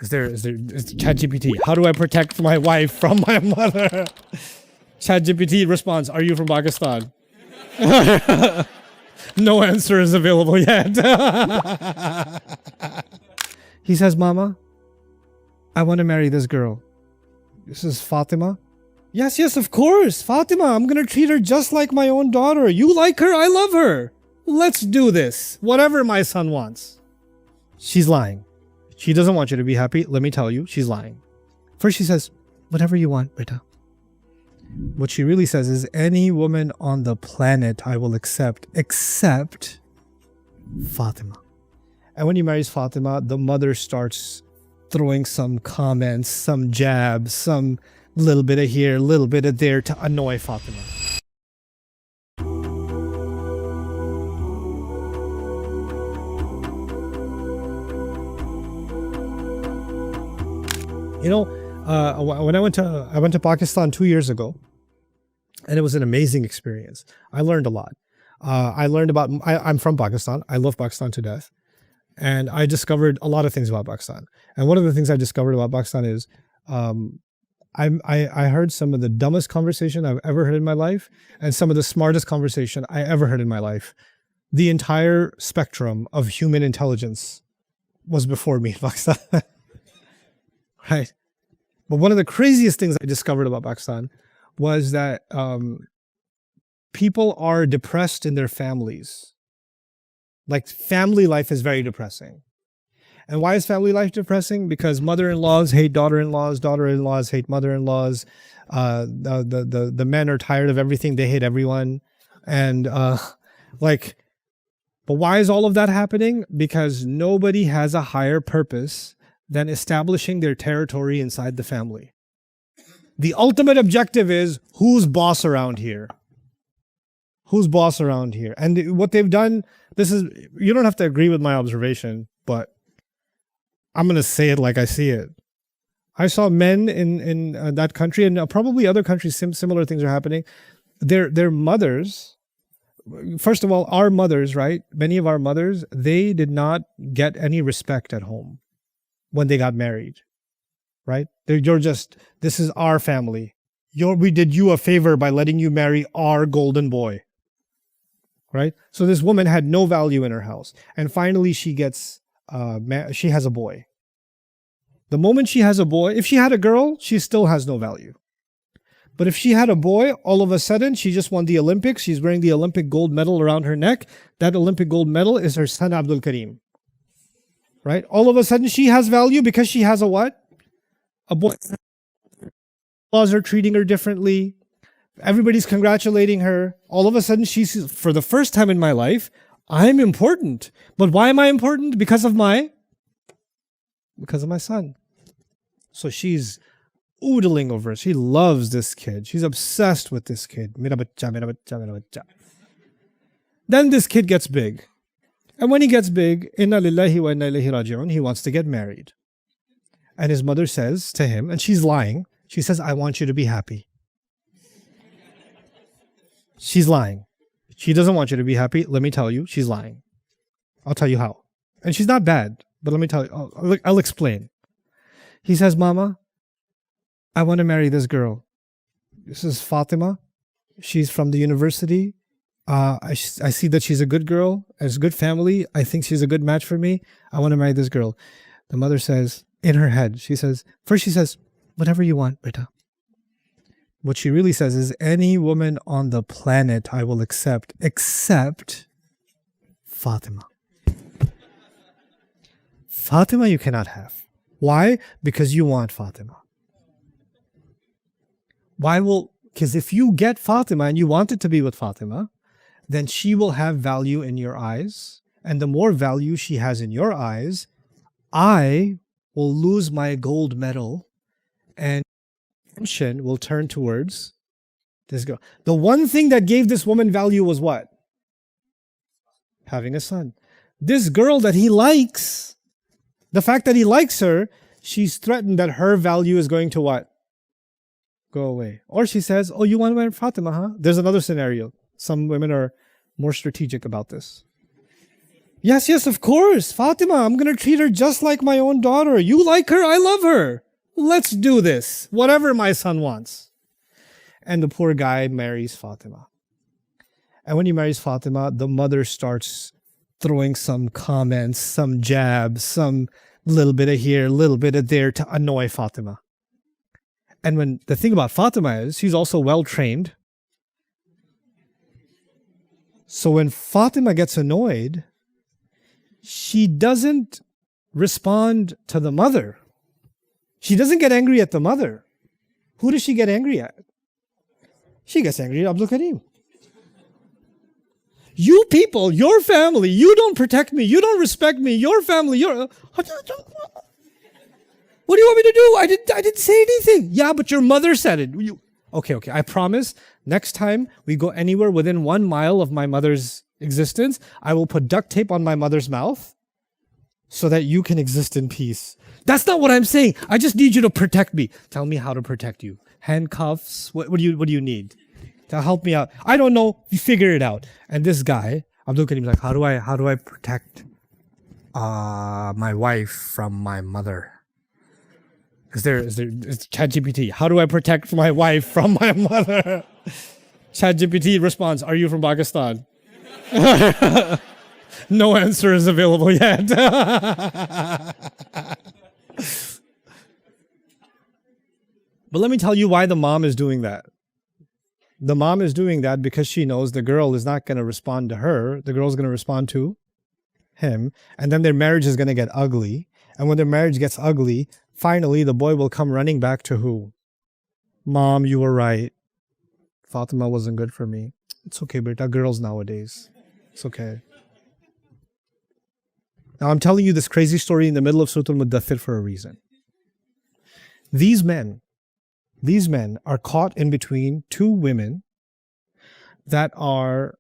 Is ChatGPT? How do I protect my wife from my mother? ChatGPT responds, "Are you from Pakistan?" No answer is available yet. He says, "Mama, I want to marry this girl. This is Fatima." Yes, yes, of course. Fatima, I'm going to treat her just like my own daughter. You like her, I love her. Let's do this. Whatever my son wants. She's lying. She doesn't want you to be happy. Let me tell you, she's lying. First she says, "Whatever you want, beta." What she really says is, any woman on the planet I will accept, except Fatima. And when he marries Fatima, the mother starts throwing some comments, some jabs, some little bit of here, little bit of there to annoy Fatima. You know, when I went to Pakistan 2 years ago, and it was an amazing experience. I learned a lot. I'm from Pakistan. I love Pakistan to death. And I discovered a lot of things about Pakistan. And one of the things I discovered about Pakistan is I heard some of the dumbest conversation I've ever heard in my life and some of the smartest conversation I ever heard in my life. The entire spectrum of human intelligence was before me in Pakistan. Right? But one of the craziest things I discovered about Pakistan was that people are depressed in their families. Like, family life is very depressing. And why is family life depressing? Because mother-in-laws hate daughter-in-laws, daughter-in-laws hate mother-in-laws, the men are tired of everything, they hate everyone. And but why is all of that happening? Because nobody has a higher purpose than establishing their territory inside the family. The ultimate objective is, who's boss around here? Who's boss around here? And what they've done, you don't have to agree with my observation, but I'm going to say it like I see it. I saw men in that country, and probably other countries, similar things are happening. Their mothers, first of all, our mothers, right? Many of our mothers, they did not get any respect at home when they got married, right? This is our family. We did you a favor by letting you marry our golden boy, right? So this woman had no value in her house. And finally she gets, she has a boy. The moment she has a boy, if she had a girl, she still has no value. But if she had a boy, all of a sudden, she just won the Olympics. She's wearing the Olympic gold medal around her neck. That Olympic gold medal is her son, Abdul Karim. Right? All of a sudden, she has value because she has a what? A boy. Laws are treating her differently. Everybody's congratulating her. All of a sudden, she's, for the first time in my life, I'm important. But why am I important? Because of my son. So she's oodling over it. She loves this kid. She's obsessed with this kid. Mera bachcha, mera bachcha, mera bachcha. Then this kid gets big. And when he gets big, inna lillahi wa inna ilayhi raji'un, he wants to get married. And his mother says to him, and she's lying, she says, "I want you to be happy." She's lying. She doesn't want you to be happy. Let me tell you, she's lying. I'll tell you how. And she's not bad, but let me tell you, I'll explain. He says, "Mama, I want to marry this girl. This is Fatima. She's from the university. I see that she's a good girl. Has a good family. I think she's a good match for me. I want to marry this girl." The mother says, in her head, she says, "Whatever you want, beta." What she really says is, any woman on the planet I will accept, except Fatima. Fatima you cannot have. Why? Because you want Fatima. Because if you get Fatima and you want it to be with Fatima, then she will have value in your eyes. And the more value she has in your eyes, I will lose my gold medal and attention will turn towards this girl. The one thing that gave this woman value was what? Having a son. This girl that he likes, the fact that he likes her, she's threatened that her value is going to what? Go away. Or she says, "Oh, you want to marry Fatima, huh?" There's another scenario. Some women are more strategic about this. Yes, yes, of course. Fatima, I'm going to treat her just like my own daughter. You like her, I love her. Let's do this. Whatever my son wants. And the poor guy marries Fatima. And when he marries Fatima, the mother starts throwing some comments, some jabs, some little bit of here, little bit of there to annoy Fatima. And when the thing about Fatima is, she's also well trained. So when Fatima gets annoyed, she doesn't respond to the mother. She doesn't get angry at the mother. Who does she get angry at? She gets angry at Abdul Karim. You people, your family, you don't protect me, you don't respect me, your family, what do you want me to do? I didn't say anything. Yeah, but your mother said it. Okay, I promise next time we go anywhere within 1 mile of my mother's existence, I will put duct tape on my mother's mouth so that you can exist in peace. That's not what I'm saying. I just need you to protect me. Tell me how to protect you. Handcuffs? What do you need? To help me out. I don't know. You figure it out. And this guy, Abdul Karim's like, how do I protect my wife from my mother? Is ChatGPT? How do I protect my wife from my mother? ChatGPT responds, are you from Pakistan? No answer is available yet. But let me tell you why the mom is doing that. The mom is doing that because she knows the girl is not going to respond to her. The girl's going to respond to him. And then their marriage is going to get ugly. And when their marriage gets ugly, finally the boy will come running back to who? Mom, you were right. Fatima wasn't good for me. It's okay, beta. Girls nowadays. It's okay. Now I'm telling you this crazy story in the middle of Surah Al-Muddaththir for a reason. These men are caught in between two women that are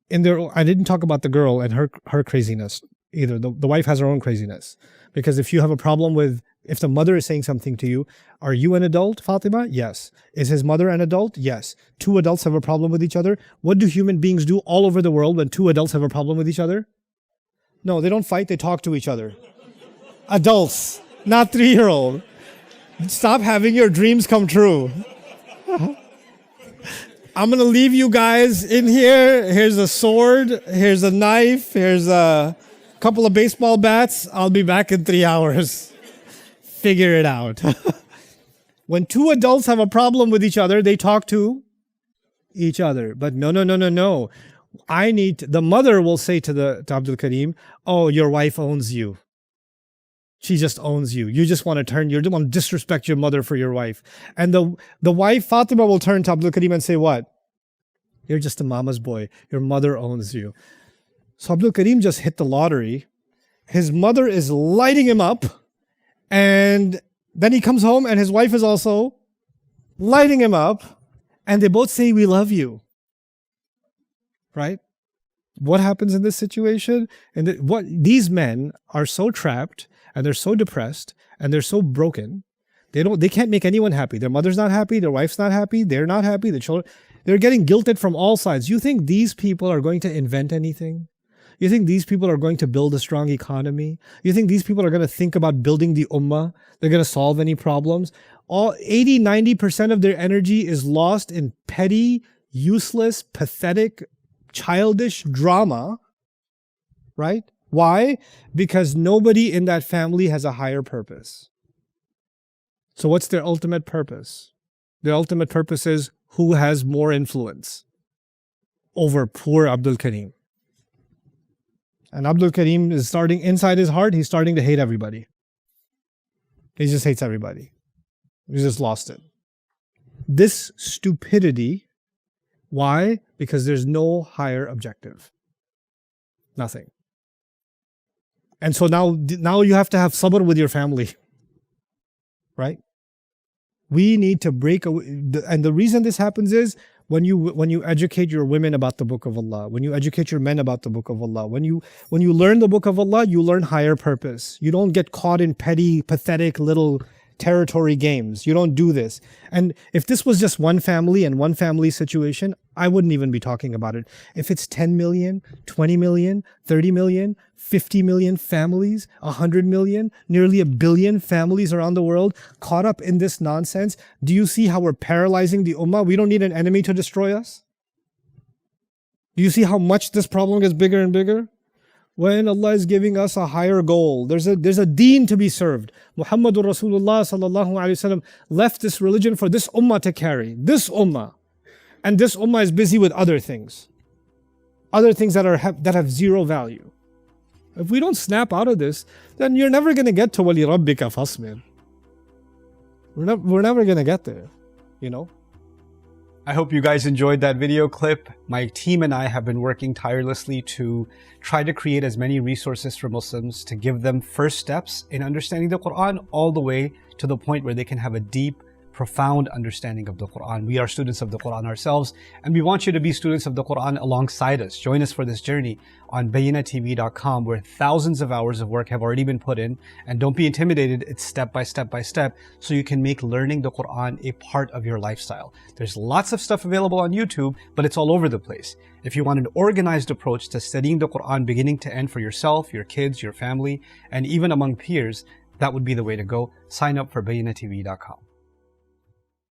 in their... I didn't talk about the girl and her craziness either. The wife has her own craziness. Because if you have a problem with... If the mother is saying something to you, are you an adult, Fatima? Yes. Is his mother an adult? Yes. Two adults have a problem with each other. What do human beings do all over the world when two adults have a problem with each other? No, they don't fight, they talk to each other. Adults, not 3-year-old. Stop having your dreams come true. I'm going to leave you guys in here. Here's a sword. Here's a knife. Here's a couple of baseball bats. I'll be back in 3 hours. Figure it out. When two adults have a problem with each other, they talk to each other. But no. The mother will say to Abdul Karim, oh, your wife owns you. She just owns you. You just want to disrespect your mother for your wife. And the wife, Fatima, will turn to Abdul Karim and say what? You're just a mama's boy. Your mother owns you. So Abdul Karim just hit the lottery. His mother is lighting him up. And then he comes home and his wife is also lighting him up. And they both say, we love you. Right? What happens in this situation? And these men are so trapped and they're so depressed and they're so broken. They can't make anyone happy. Their mother's not happy, their wife's not happy, they're not happy, the children, they're getting guilted from all sides. You think these people are going to invent anything? You think these people are going to build a strong economy? You think these people are going to think about building the ummah? They're going to solve any problems? 80-90% of their energy is lost in petty, useless, pathetic, childish drama, right? Why? Because nobody in that family has a higher purpose. So what's their ultimate purpose? Their ultimate purpose is who has more influence over poor Abdul Karim. And Abdul Karim is starting, inside his heart, he's starting to hate everybody. He just hates everybody. He's just lost it. This stupidity, why? Because there's no higher objective. Nothing. And so now you have to have sabr with your family. Right? We need to break away. And the reason this happens is when you educate your women about the Book of Allah, when you educate your men about the Book of Allah, when you learn the Book of Allah, you learn higher purpose. You don't get caught in petty, pathetic little territory games. You don't do this. And if this was just one family and one family situation, I wouldn't even be talking about it. If it's 10 million, 20 million, 30 million, 50 million families, 100 million, nearly 1 billion families around the world caught up in this nonsense, do you see how we're paralyzing the ummah? We don't need an enemy to destroy us. Do you see how much this problem gets bigger and bigger? When Allah is giving us a higher goal, there's a deen to be served. Muhammadur Rasulullah sallallahu alaihi wasallam left this religion for this ummah to carry. This ummah. And this ummah is busy with other things. Other things that have zero value. If we don't snap out of this, then you're never going to get to wali rabbika fasbir. We're never going to get there, you know. I hope you guys enjoyed that video clip. My team and I have been working tirelessly to try to create as many resources for Muslims to give them first steps in understanding the Quran, all the way to the point where they can have a deep, profound understanding of the Quran. We are students of the Quran ourselves, and we want you to be students of the Quran alongside us. Join us for this journey on bayinatv.com, where thousands of hours of work have already been put in. And don't be intimidated, it's step by step by step, so you can make learning the Quran a part of your lifestyle. There's lots of stuff available on YouTube, but it's all over the place. If you want an organized approach to studying the Quran beginning to end for yourself, your kids, your family, and even among peers, that would be the way to go. Sign up for bayinatv.com.